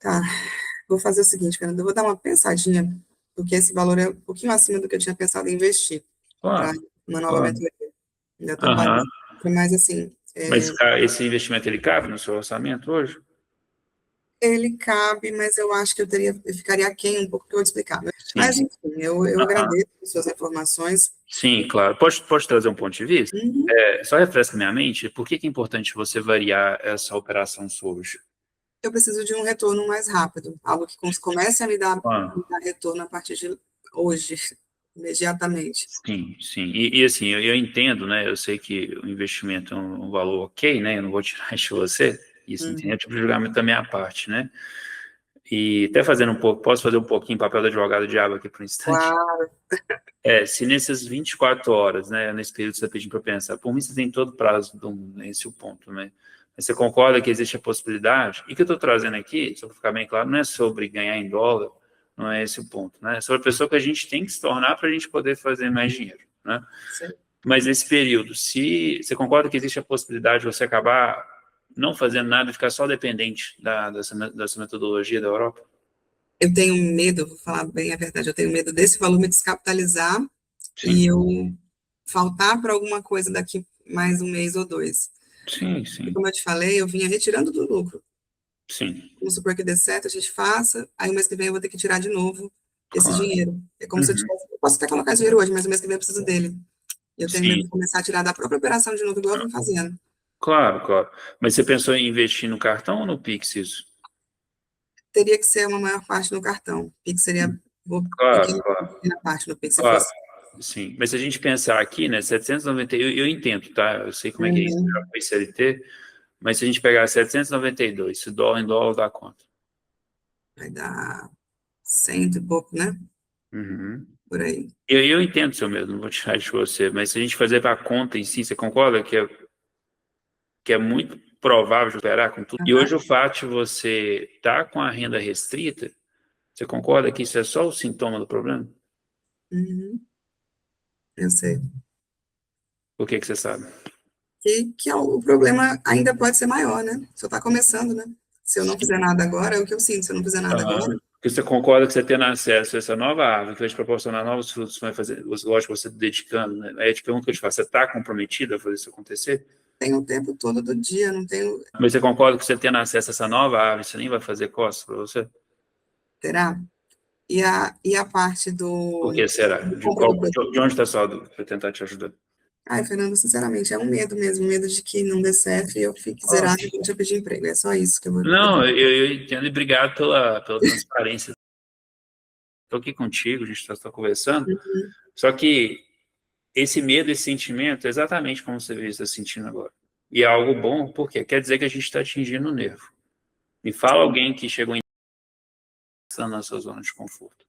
Tá, vou fazer o seguinte, Fernando, eu vou dar uma pensadinha, porque esse valor é um pouquinho acima do que eu tinha pensado em investir para Claro, uma nova claro. mentoria. Ainda estou Aham. balizando, mas assim, Mas esse investimento, ele cabe no seu orçamento hoje? ele cabe, mas eu acho que eu ficaria aquém um pouco que eu vou te explicar. Mas, Sim. enfim, eu Aham. agradeço as suas informações. Sim, claro. Pode trazer um ponto de vista? Uhum. Só refresca minha mente, por que que é importante você variar essa operação sua hoje? Eu preciso de um retorno mais rápido, algo que comece a Ah, me dar retorno a partir de hoje, imediatamente. sim, sim. E assim, eu entendo, né? Eu sei que o investimento é um valor ok, né? Eu não vou tirar isso de você. Isso não tem Uhum. nenhum tipo de julgamento da minha parte, né? E até fazendo um pouco, posso fazer um pouquinho papel do advogado diabo aqui por um instante? Claro. Se nessas 24 horas, né, nesse período que você está pedindo para pensar, por mim você tem todo o prazo do mundo, né, esse é o ponto, né? Mas você concorda que existe a possibilidade? E que eu estou trazendo aqui, só para ficar bem claro, não é sobre ganhar em dólar, não é esse o ponto, né? É sobre a pessoa que a gente tem que se tornar para a gente poder fazer mais dinheiro, né? Sim. Mas nesse período, se você concorda que existe a possibilidade de você acabar não fazendo nada e ficar só dependente dessa metodologia da Europa? Eu tenho medo, vou falar bem a verdade, eu tenho medo desse valor me descapitalizar e Sim, eu faltar para alguma coisa daqui mais um mês ou dois. sim, E sim, como eu te falei, eu vinha retirando do lucro. sim, Vamos supor que dê certo, a gente faça, aí o mês que vem eu vou ter que tirar de novo esse claro. dinheiro. É como se eu Uhum. tivesse, eu posso até colocar dinheiro hoje, mas o mês que vem eu preciso dele. E eu tenho medo Sim, de começar a tirar da própria operação de novo, igual eu vim fazendo. claro, claro. Mas você pensou em investir no cartão ou no Pix isso? Teria que ser uma maior parte no cartão. Pix seria Claro, claro, pequena parte no Pix, se claro. fosse. Sim, mas se a gente pensar aqui, né, 790, eu entendo, tá? Eu sei como é que é isso, eu já Uhum. fui CLT, mas se a gente pegar 792, se dólar em dólar dá conta. Vai dar cento e pouco, né? Uhum. Por aí. Eu entendo o seu medo, não vou tirar de você, mas se a gente fazer para a conta em si, você concorda que é muito provável de operar com tudo? E Aham. hoje o fato de você estar com a renda restrita, você concorda que isso é só o sintoma do problema? Uhum. Eu sei. Por que que você sabe? Que o problema ainda pode ser maior, né? Só está começando, né? Se eu não fizer nada agora, é o que eu sinto. Se eu não fizer nada Aham. agora, Porque você concorda que você tendo acesso a essa nova árvore, que vai te proporcionar novos frutos, vai fazer, lógico, você dedicando, né? Aí eu te pergunto que eu te faço, você está comprometido a fazer isso acontecer? tem o tempo todo do dia, não tenho. Mas você concorda que você tendo acesso a essa nova árvore, você nem vai fazer costas para você? Terá? E a parte Por do, que será? do compra do produto. De onde está a sua dúvida? Para tentar te ajudar. Ai, Fernando, sinceramente, é um medo mesmo, medo de que não dê certo e eu fique Ah, zerado e volte a pedir emprego. É só isso que eu vou pedir. não, eu entendo e obrigado pela transparência. Estou aqui contigo, a gente está conversando. Só que esse medo, esse sentimento, é exatamente como você vê está sentindo agora. E é algo bom, porque quer dizer que a gente está atingindo o nervo. Me fala alguém que chegou em na sua zona de conforto.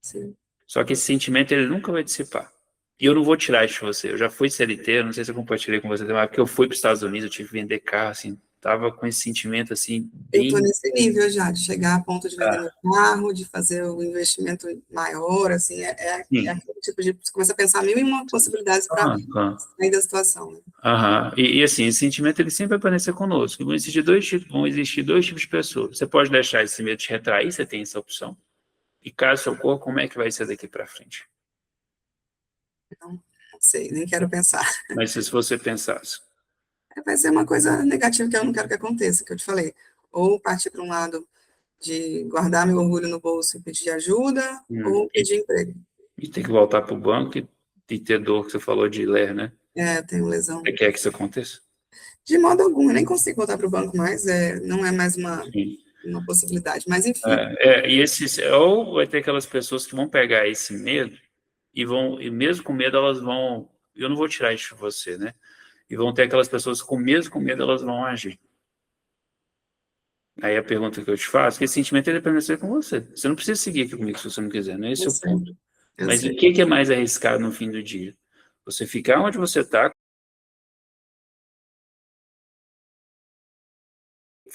Sim. Só que esse sentimento ele nunca vai dissipar. E eu não vou tirar isso de você. Eu já fui CLT, não sei se eu compartilhei com você, mas porque eu fui para os Estados Unidos, eu tive que vender carro, assim, tava com esse sentimento assim Eu estou bem. nesse nível já, de chegar a ponto de vender meu Ah, carro, de fazer o investimento maior, assim, é sim. aquele tipo de. Você começa a pensar mil e uma possibilidades para Ah, ah, sair da situação, né? aham. E assim, esse sentimento ele sempre vai aparecer conosco. Vão existir dois tipos de pessoas. Você pode deixar esse medo te retrair, você tem essa opção. E caso seu corpo, como é que vai ser daqui para frente? Então, não sei, nem quero pensar. Mas se você pensasse, Vai ser uma coisa negativa que eu não quero que aconteça, que eu te falei. Ou partir para um lado de guardar meu orgulho no bolso e pedir ajuda, ou e, pedir emprego. e ter que voltar para o banco e ter dor que você falou de ler, né? É, eu tenho lesão. Você quer que isso aconteça? De modo algum, eu nem consigo voltar para o banco mais, não é mais Sim. uma possibilidade. Mas, enfim, E esses, ou vai ter aquelas pessoas que vão pegar esse medo e mesmo com medo elas vão, eu não vou tirar isso de você, né? E vão ter aquelas pessoas que mesmo com medo elas vão agir. Aí a pergunta que eu te faço, que esse sentimento ele é permanecer com você. Você não precisa seguir aqui comigo se você não quiser, não é eu esse o sei, ponto. eu Mas o sei. que é mais arriscado no fim do dia? Você ficar onde você está,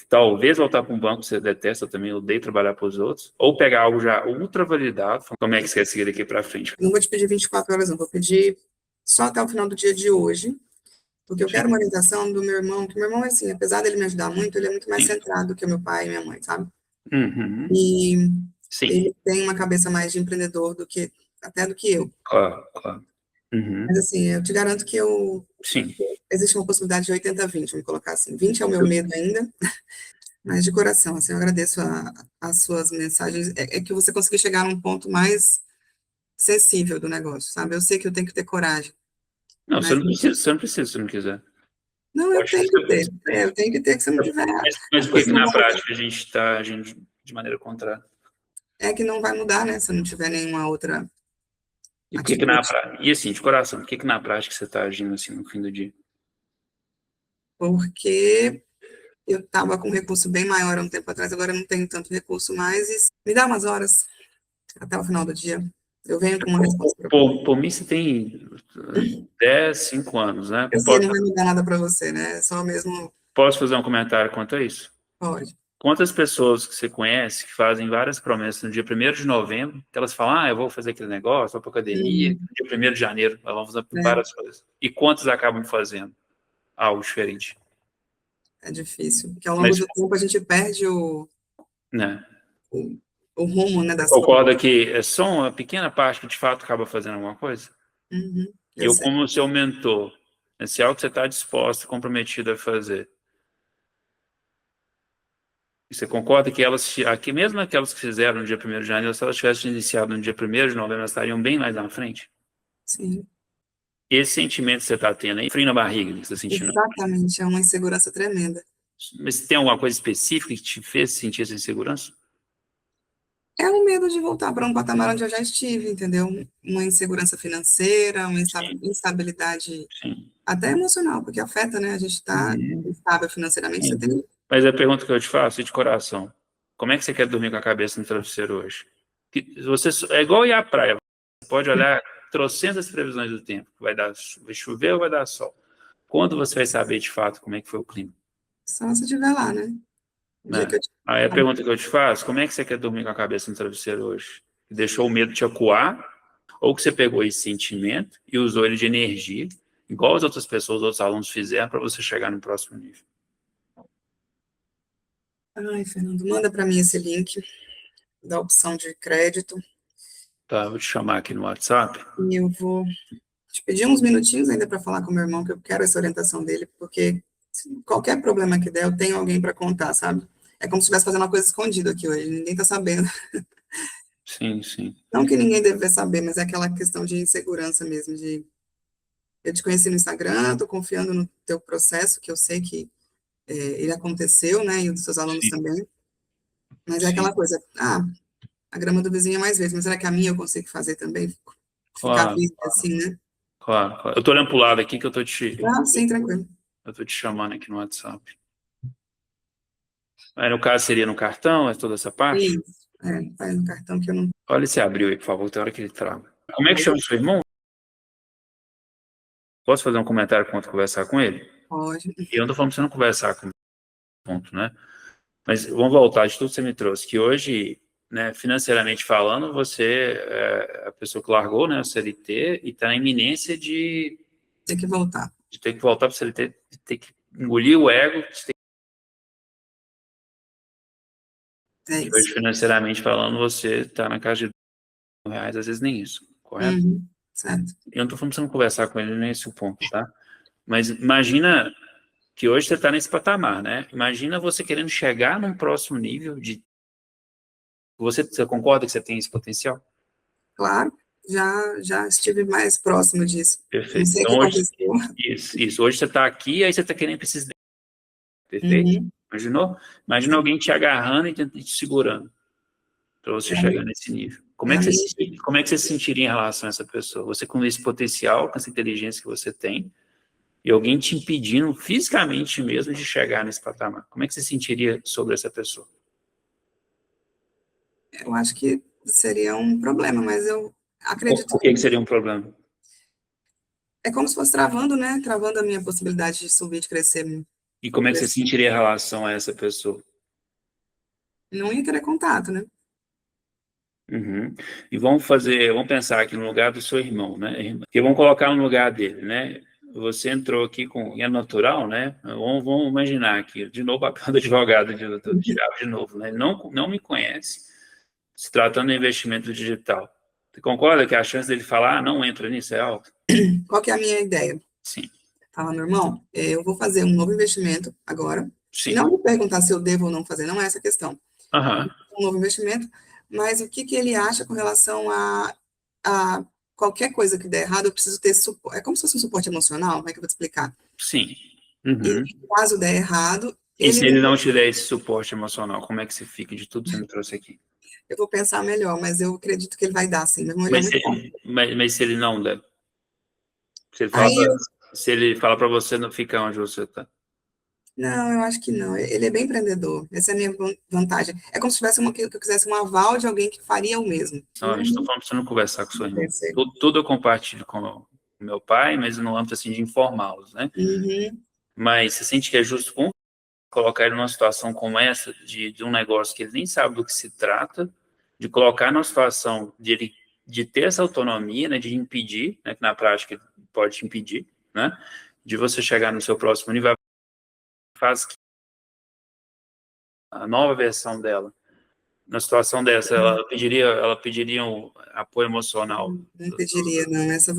talvez voltar para um banco que você detesta, eu também odeio trabalhar para os outros, ou pegar algo já ultra validado, como é que você quer seguir daqui para frente? Não vou te pedir 24 horas, não. Vou pedir só até o final do dia de hoje, porque eu Sim, quero uma orientação do meu irmão, que meu irmão, assim, apesar dele me ajudar muito, ele é muito mais sim. centrado que o meu pai e minha mãe, sabe? Uhum. E Sim, ele tem uma cabeça mais de empreendedor até do que eu. claro, claro. Uhum. Mas assim, eu te garanto que Sim. existe uma possibilidade de 80-20, vamos colocar assim. 20 é o meu medo ainda, mas de coração, assim, eu agradeço as suas mensagens. É que você conseguiu chegar num ponto mais sensível do negócio, sabe? Eu sei que eu tenho que ter coragem, Não, mas você não precisa se não quiser. não, eu Acho que tenho que você ter. Eu tenho que ter, que se não tiver, mas as por que coisas que não na vão mudar. prática a gente está agindo de maneira contrária? É que não vai mudar, né? Se eu não tiver nenhuma outra E por que que na atitude. prática? E assim, de coração, por que que na prática você está agindo assim no fim do dia? Porque eu estava com um recurso bem maior há um tempo atrás, agora eu não tenho tanto recurso mais, e me dá umas horas até o final do dia. Eu venho com uma resposta para você. Por mim, você tem 10, 5 anos, né? Eu sei, não vai mudar nada para você, né? É só mesmo Posso fazer um comentário quanto a isso? pode. Quantas pessoas que você conhece que fazem várias promessas no dia 1º de novembro, que elas falam, eu vou fazer aquele negócio, vou para academia, Uhum, no dia 1º de janeiro, elas vão fazer é, várias coisas. E quantas acabam fazendo algo diferente? é difícil, porque ao longo Mas, do tempo a gente perde né, o, o rumo, né, você das coisas. concorda que é só uma pequena parte que de fato acaba fazendo alguma coisa? Uhum, E eu eu, sei. como seu mentor, se é algo que você está disposto, comprometido a fazer, e você concorda que mesmo aquelas que fizeram no dia 1º de janeiro, se elas tivessem iniciado no dia 1º de novembro, elas estariam bem mais na frente? Sim, Esse sentimento que você está tendo aí, frio na barriga que você está sentindo. exatamente, é uma insegurança tremenda. Mas tem alguma coisa específica que te fez sentir essa insegurança? É o medo de voltar para um patamar onde eu já estive, entendeu? Uma insegurança financeira, uma Sim, instabilidade sim. até emocional, porque afeta, né? A gente está Uhum, instável financeiramente, você sim. tem. Mas a pergunta que eu te faço, é de coração, como é que você quer dormir com a cabeça no travesseiro hoje? É igual ir à praia, você pode olhar trocentas previsões do tempo, vai chover ou vai dar sol. Quando você vai saber de fato como é que foi o clima? Só se estiver lá, né? O dia Né? que eu. Aí a pergunta que eu te faço, como é que você quer dormir com a cabeça no travesseiro hoje? Deixou o medo te acuar? Ou que você pegou esse sentimento e usou ele de energia, igual as outras pessoas, os outros alunos fizeram, para você chegar no próximo nível? Ai, Fernando, manda para mim esse link da opção de crédito Tá, eu vou te chamar aqui no WhatsApp. e eu vou te pedir uns minutinhos ainda para falar com meu irmão, que eu quero essa orientação dele, porque qualquer problema que der, eu tenho alguém para contar, sabe? É como se estivesse fazendo uma coisa escondida aqui hoje, ninguém está sabendo. Sim, sim, Não que ninguém deve saber, mas é aquela questão de insegurança mesmo, de eu te conheci no Instagram, estou confiando no teu processo, que eu sei que ele aconteceu, né, e o dos seus alunos sim, também, mas é sim. aquela coisa, a grama do vizinho é mais verde, mas será que a minha eu consigo fazer também? Ficar Claro, verde assim, né? claro, claro. Eu tô olhando pro lado aqui que Ah, sim, tranquilo. eu tô te chamando aqui no WhatsApp. Aí no caso seria no cartão, é toda essa parte? Isso, vai no cartão que eu não Olha esse abriu aí, por favor, tem hora que ele trava. Como é que chama o seu irmão? Posso fazer um comentário quando conversar com ele? pode. E eu não tô falando pra você não conversar com ele, ponto, né? Mas vamos voltar de tudo que você me trouxe, que hoje, né, financeiramente falando, você é a pessoa que largou, né, o CLT e está na iminência Tem que voltar. de ter que voltar para o CLT, de ter que engolir o ego, É e isso. hoje, financeiramente falando, você está na casa de R$ 2.000, às vezes nem isso, correto? Uhum, certo. Eu não estou falando para você não conversar com ele nesse ponto, tá? Mas imagina que hoje você está nesse patamar, né? Imagina você querendo chegar num próximo nível de... Você concorda que você tem esse potencial? Claro, já estive mais próximo disso. Não Perfeito. sei o que Então, hoje, aconteceu. isso. Hoje você está aqui, aí você está querendo precisar. Perfeito? Uhum, Imaginou? Imagina alguém te agarrando e te segurando para você é, chegar nesse nível. é a minha. Como é que você se sentiria em relação a essa pessoa? Você com esse potencial, com essa inteligência que você tem, e alguém te impedindo fisicamente mesmo de chegar nesse patamar. Como é que você se sentiria sobre essa pessoa? Eu acho que seria um problema, mas eu acredito Por que que seria um problema? é como se fosse travando, né? Travando a minha possibilidade de subir, de crescer. E como é que você se crescer. sentiria em relação a essa pessoa? Não ia querer contato, né? Uhum. E vamos pensar aqui no lugar do seu irmão, né? E vamos colocar no lugar dele, né? você entrou aqui com... É natural, né? Vamos imaginar aqui, de novo, a papel do advogado do diabo de novo, né? Ele não me conhece, se tratando de investimento digital. Você concorda que a chance dele falar, não entra nisso, é alta? Qual que é a minha ideia? Sim. Fala, meu irmão, eu vou fazer um novo investimento agora, e Sim. não me perguntar se eu devo ou não fazer, não é essa a questão. Aham. Um novo investimento, mas o que ele acha com relação a qualquer coisa que der errado, eu preciso ter suporte, é como se fosse um suporte emocional, como é que eu vou te explicar? Sim. E Uhum. caso der errado, E se ele não te der esse suporte emocional, como é que você fica de tudo que você me trouxe aqui? eu vou pensar melhor, mas eu acredito que ele vai dar, sim, meu irmão, ele é Mas muito se, bom. mas se ele não der? Aí, Se ele fala para você não ficar onde você está? não, eu acho que não, ele é bem empreendedor, essa é a minha vantagem. É como se tivesse que eu quisesse um aval de alguém que faria o mesmo. Não, a gente está falando para você não conversar com sua irmã. Percebe? Tudo eu compartilho com o meu pai, mas no âmbito assim, de informá-los, né? Uhum. Mas você sente que é justo colocar ele numa situação como essa, de um negócio que ele nem sabe do que se trata, de colocar numa situação de ter essa autonomia, né, de impedir, né, que na prática ele pode te impedir, né, de você chegar no seu próximo nível, faz que a nova versão dela, na situação dessa, ela pediria um apoio emocional. Não pediria, não. Essa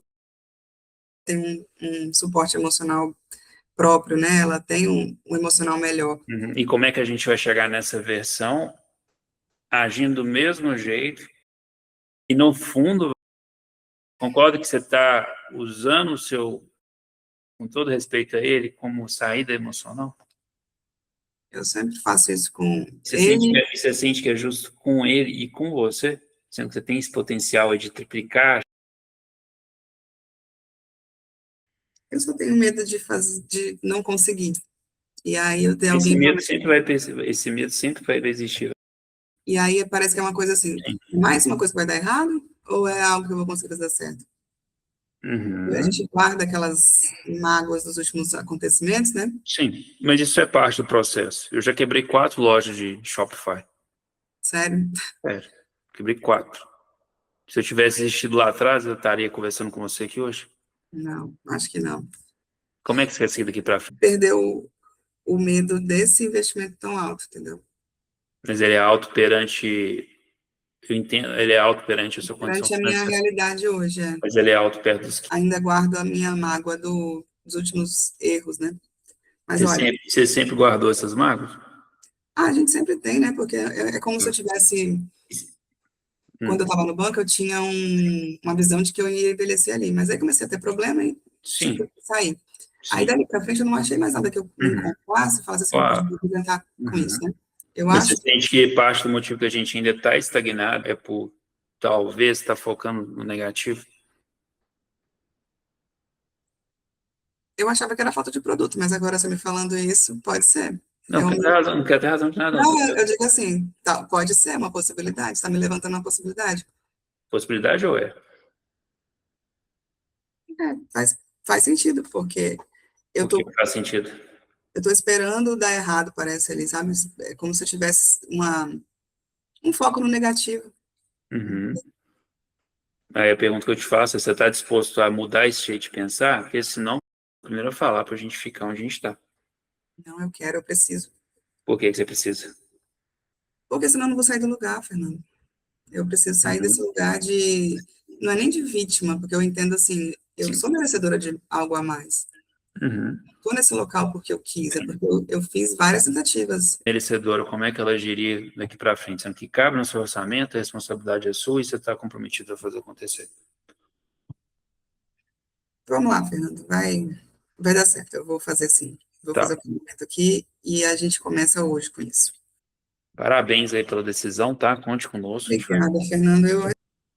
tem um suporte emocional próprio, né? Ela tem um emocional melhor. Uhum. E como é que a gente vai chegar nessa versão agindo do mesmo jeito e no fundo concordo que você está usando o seu, com todo respeito a ele, como saída emocional? Eu sempre faço isso com Que ele. você sente que é justo com ele e com você? Sendo que você tem esse potencial aí de triplicar? Eu só tenho medo de não conseguir. E aí eu tenho Esse alguém medo sempre vai perceber, esse medo sempre vai existir. e aí parece que é uma coisa assim, Sim. mais uma coisa que vai dar errado ou é algo que eu vou conseguir fazer certo? E a Uhum. gente guarda aquelas mágoas dos últimos acontecimentos, né? Sim, mas isso é parte do processo. Eu já quebrei 4 lojas de Shopify. Sério? Sério, quebrei 4. Se eu tivesse existido lá atrás, eu estaria conversando com você aqui hoje. Não, acho que não. Como é que você quer seguir daqui para frente? Perdeu o medo desse investimento tão alto, entendeu? Mas ele é alto perante, eu entendo, ele é alto perante a sua condição Durante a minha financeira, realidade hoje, mas ele é alto perto dos que ainda guardo a minha mágoa dos últimos erros, né? Mas olha, você sempre guardou essas mágoas? a gente sempre tem, né? Porque é como se eu tivesse, quando eu Hum, estava no banco, eu tinha uma visão de que eu ia envelhecer ali, mas aí comecei a ter problema e tive sim, que sair. Aí sim. dali para frente eu não achei mais nada que eu me Uhum. encontrasse e falasse assim, eu posso Claro. me apresentar com Uhum. isso, né? Eu Mas você acho, sente que parte do motivo que a gente ainda está estagnado é por talvez estar focando no negativo? eu achava que era falta de produto, mas agora você me falando isso, pode ser. Não, quer ter razão, não quer ter razão de nada, não. Não, eu digo assim, tá, pode ser uma possibilidade, está me levantando uma possibilidade. Possibilidade ou é? Faz sentido, porque eu O que tô, faz sentido? eu tô esperando dar errado, parece ali, sabe? É como se eu tivesse um foco no negativo. Uhum. Aí a pergunta que eu te faço é: você está disposto a mudar esse jeito de pensar? Porque senão, primeiro a falar para a gente ficar onde a gente está. Não, eu quero, eu preciso. Por que que você precisa? Porque senão eu não vou sair do lugar, Fernando. Eu preciso sair desse Uhum. lugar não é nem de vítima, porque eu entendo assim, eu Sim. sou merecedora de algo a mais. Uhum. Estou nesse local porque eu quis, é porque eu fiz várias tentativas. Merecedora, como é que ela agiria daqui para frente? Sendo que cabe no seu orçamento, a responsabilidade é sua e você está comprometido a fazer acontecer. Vamos lá, Fernando, vai dar certo, eu vou fazer sim. Vou Tá. fazer o documento aqui e a gente começa hoje com isso. Parabéns aí pela decisão, tá? Conte conosco, a gente vai. Obrigada, Fernando.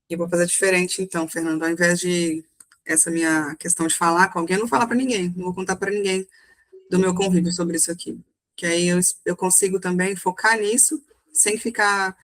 Eu vou fazer diferente, então, Fernando. Ao invés de essa minha questão de falar com alguém, eu não vou falar para ninguém, não vou contar para ninguém do meu convívio sobre isso aqui. Que aí eu consigo também focar nisso, sem ficar